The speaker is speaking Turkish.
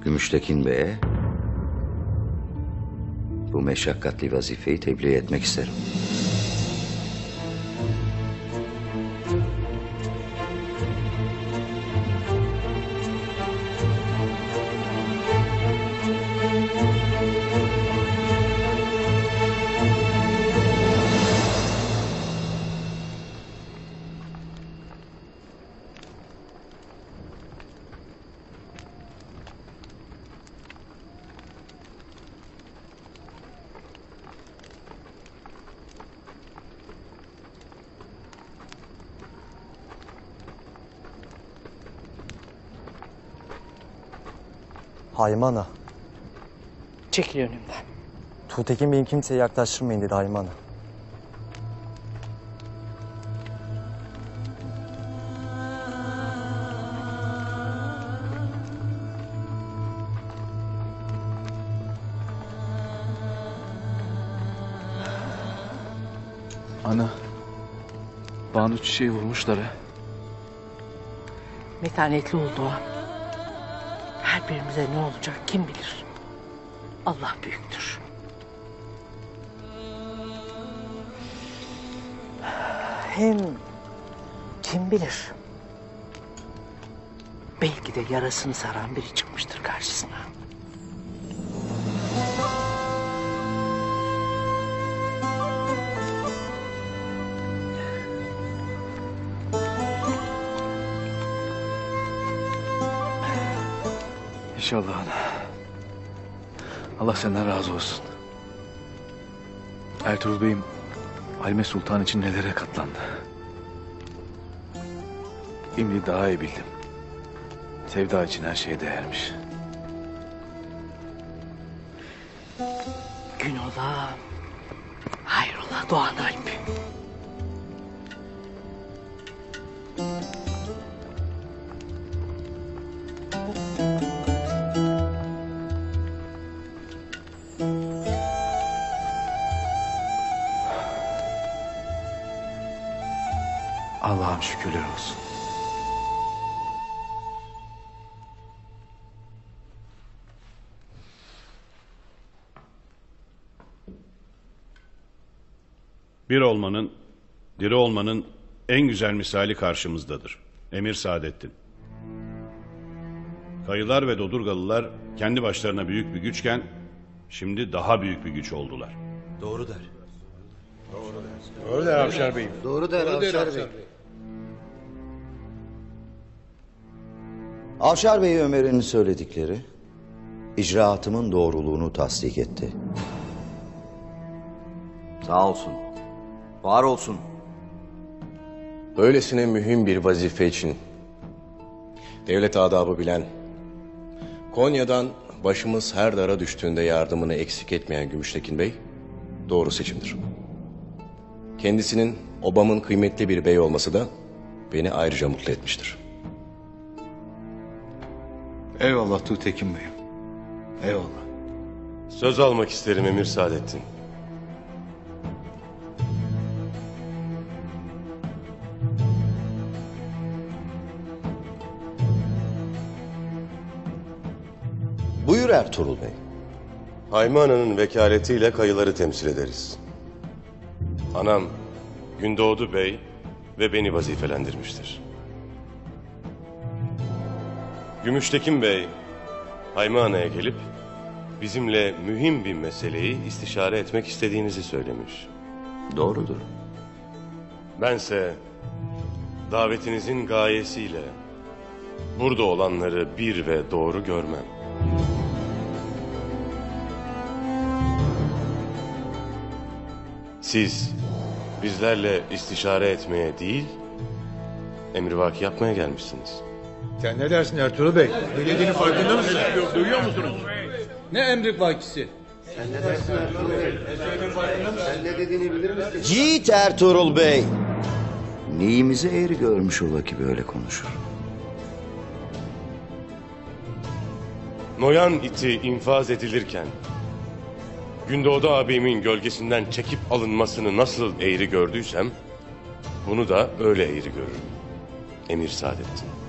Gümüştekin Bey'e bu meşakkatli vazifeyi tebliğ etmek isterim. Haymana. Çekil önümden. Tuğtekin Bey'in kimseye yaklaştırmayın dedi Haymana. Ana, Banu Çiçek'i vurmuşlar ha. Metanetli ol Doğan. Her birimize ne olacak kim bilir. Allah büyüktür. Hem kim bilir. Belki de yarasını saran biri çıkmıştır karşısına. İnşallah ana. Allah senden razı olsun. Ertuğrul Bey'im Halime Sultan için nelere katlandı. Şimdi daha iyi bildim. Sevda için her şeye değermiş. Gün ola, hayrola Doğan Alp. Allah'ım şükürler olsun. Bir olmanın, diri olmanın en güzel misali karşımızdadır. Emir Saadettin. Kayılar ve Dodurgalılar kendi başlarına büyük bir güçken şimdi daha büyük bir güç oldular. Doğru der. Doğru der Avşar Bey'im. Doğru der Avşar Bey. Avşar Bey Ömer'in söyledikleri icraatımın doğruluğunu tasdik etti. Sağ olsun. Var olsun. Böylesine mühim bir vazife için devlet adabı bilen, Konya'dan başımız her dara düştüğünde yardımını eksik etmeyen Gümüştekin Bey doğru seçimdir. Kendisinin obamın kıymetli bir bey olması da beni ayrıca mutlu etmiştir. Eyvallah Tuğtekin Bey'im. Eyvallah. Söz almak isterim Emir Saadettin. Buyur Ertuğrul Bey. Haymana'nın vekaletiyle kayıları temsil ederiz. Anam Gündoğdu Bey ve beni vazifelendirmiştir. Gümüştekin Bey Haymana'ya gelip bizimle mühim bir meseleyi istişare etmek istediğinizi söylemiş. Doğrudur. Bense davetinizin gayesiyle burada olanları bir ve doğru görmem. Siz bizlerle istişare etmeye değil, emrivaki yapmaya gelmişsiniz. Sen ne dersin Ertuğrul Bey? Ne dediğinin farkında mısın? Duyuyor musunuz? Ne emrik vakisi? Sen ne dersin Ertuğrul Bey? Sen ne dediğini bilir misin? Yiğit Ertuğrul Bey. Neyimizi eğri görmüş ola ki böyle konuşur. Noyan iti infaz edilirken Gündoğdu abimin gölgesinden çekip alınmasını nasıl eğri gördüysem bunu da öyle eğri görürüm. Emir Saadettin.